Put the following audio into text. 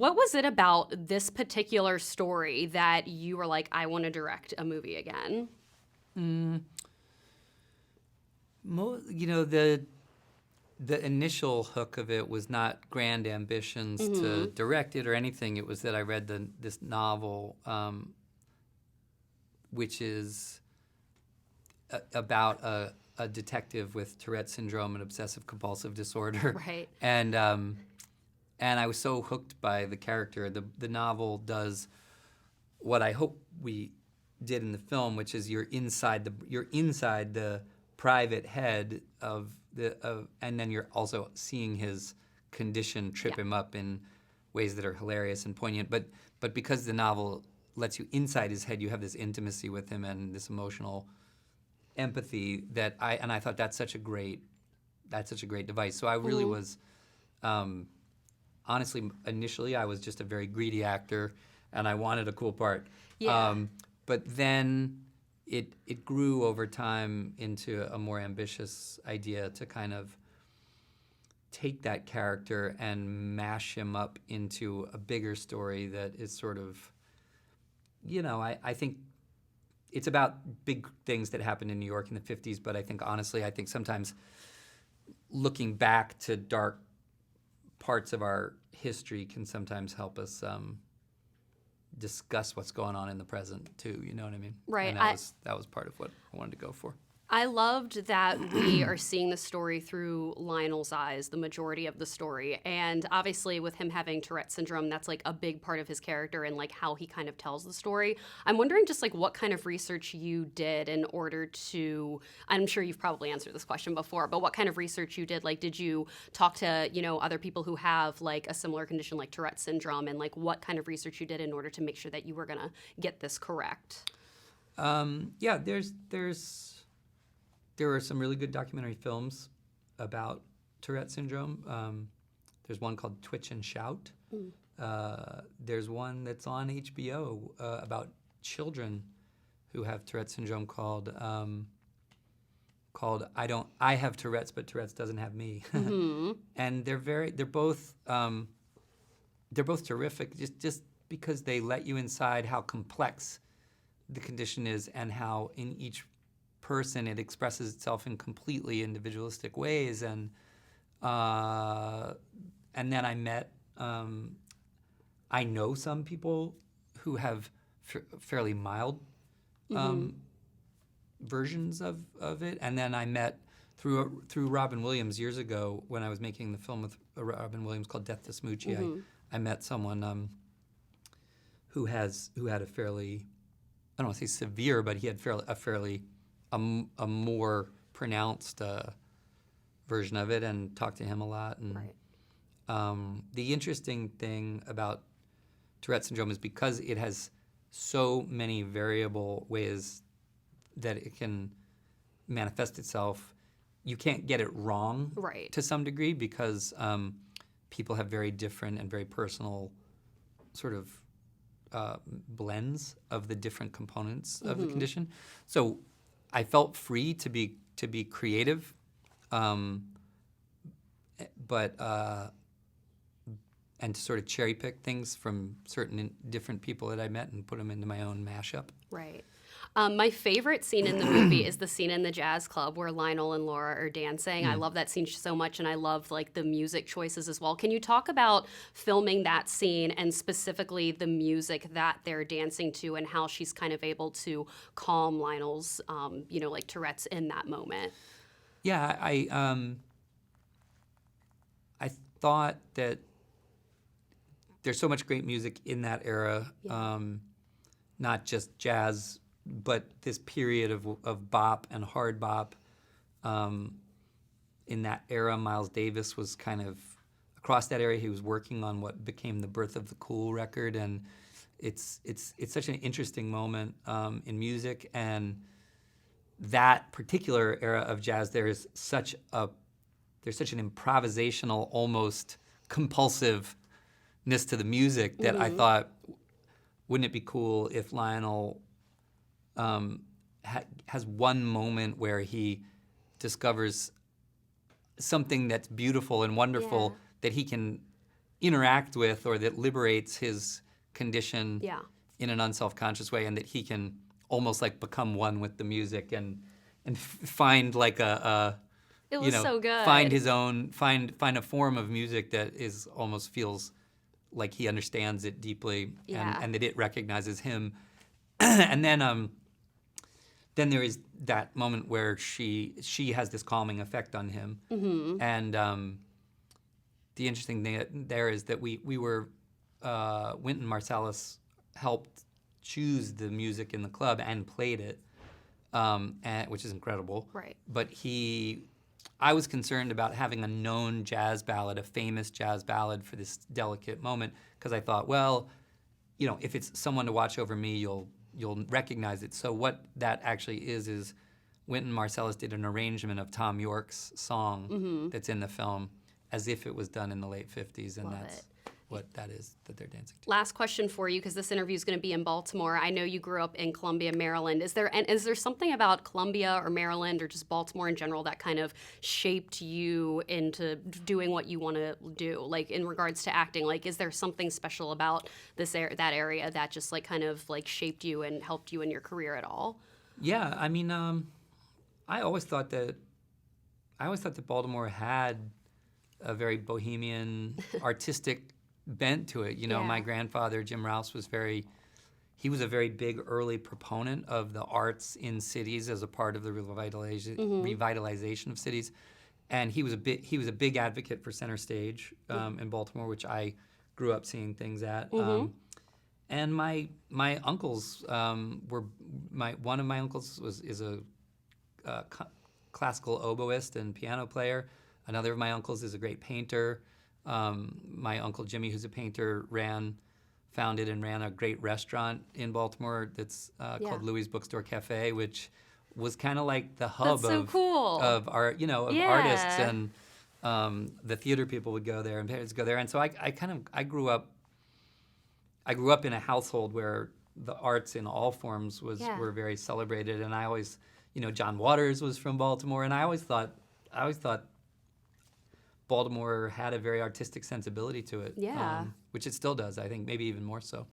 What was it about this particular story that you were like, I want to direct a movie again? The initial hook of it was not grand ambitions to direct it or anything. It was that I read this novel, which is about a detective with Tourette syndrome and obsessive compulsive disorder. Right. And I was so hooked by the character. The novel does what I hope we did in the film, which is you're inside the private head and then you're also seeing his condition trip him up in ways that are hilarious and poignant. But because the novel lets you inside his head, you have this intimacy with him and this emotional empathy that I thought that's such a great device. So I really was, honestly, initially I was just a very greedy actor and I wanted a cool part. Yeah. But then it grew over time into a more ambitious idea to kind of take that character and mash him up into a bigger story that is sort of, I think it's about big things that happened in New York in the 50s, but I think sometimes looking back to dark parts of our history can sometimes help us discuss what's going on in the present too. You know what I mean? Right. And that was part of what I wanted to go for. I loved that we are seeing the story through Lionel's eyes, the majority of the story. And obviously with him having Tourette syndrome, that's like a big part of his character and like how he kind of tells the story. I'm wondering just like what kind of research you did in order to, I'm sure you've probably answered this question before, but what kind of research you did? Like, did you talk to, other people who have like a similar condition like Tourette syndrome, and like what kind of research you did in order to make sure that you were going to get this correct? There are some really good documentary films about Tourette syndrome. There's one called Twitch and Shout. There's one that's on HBO about children who have Tourette syndrome called I Have Tourette's, but Tourette's Doesn't Have Me. And they're both terrific just because they let you inside how complex the condition is and how in each person it expresses itself in completely individualistic ways. And then I met I know some people who have fairly mild versions of it, and then I met through Robin Williams years ago when I was making the film with Robin Williams called Death to Smoochie. I met someone who had a fairly, I don't want to say severe, but he had a more pronounced version of it, and talked to him a lot. And Right. The interesting thing about Tourette syndrome is because it has so many variable ways that it can manifest itself, you can't get it wrong Right. to some degree because people have very different and very personal sort of blends of the different components of the condition. So I felt free to be creative, but and to sort of cherry pick things from certain different people that I met and put them into my own mashup. Right. My favorite scene in the movie is the scene in the jazz club where Lionel and Laura are dancing. I love that scene so much, and I love like the music choices as well. Can you talk about filming that scene and specifically the music that they're dancing to and how she's kind of able to calm Lionel's, like Tourette's in that moment? Yeah, I thought that there's so much great music in that era, not just jazz, but this period of bop and hard bop. In that era, Miles Davis was kind of across that area. He was working on what became the Birth of the Cool record, and it's such an interesting moment in music. And that particular era of jazz, there's such an improvisational, almost compulsiveness to the music that I thought, wouldn't it be cool if Lionel has one moment where he discovers something that's beautiful and wonderful that he can interact with or that liberates his condition Yeah. in an unself-conscious way, and that he can almost like become one with the music and find like It was so good. find his own find a form of music that is almost feels like he understands it deeply, Yeah. and that it recognizes him. And then there is that moment where she has this calming effect on him. Mm-hmm. And the interesting thing there is that we were Wynton Marsalis helped choose the music in the club and played it, which is incredible. Right. But I was concerned about having a known jazz ballad, a famous jazz ballad for this delicate moment, because I thought, well, if it's someone to watch over me, you'll recognize it. So what that actually is Wynton Marsalis did an arrangement of Tom York's song that's in the film, as if it was done in the late 50s, and Love that's it. what that is that they're dancing to. Last question for you, because this interview is going to be in Baltimore. I know you grew up in Columbia, Maryland. Is there something about Columbia or Maryland or just Baltimore in general that kind of shaped you into doing what you want to do? Like in regards to acting, like is there something special about that area that just like kind of like shaped you and helped you in your career at all? Yeah, I mean, I always thought that Baltimore had a very bohemian, artistic bent to it. Yeah. My grandfather, Jim Rouse, was he was a very big early proponent of the arts in cities as a part of the revitalization of cities. And he was a big advocate for Center Stage in Baltimore, which I grew up seeing things at. And my uncles one of my uncles is a classical oboist and piano player. Another of my uncles is a great painter. My uncle Jimmy, who's a painter, founded and ran a great restaurant in Baltimore that's called Louis Bookstore Cafe, which was kind of like the hub That's so cool. of art, of artists, and the theater people would go there and parents would go there. And so I grew up in a household where the arts in all forms were very celebrated, and I always, John Waters was from Baltimore, and I always thought Baltimore had a very artistic sensibility to it, Yeah. which it still does, I think, maybe even more so.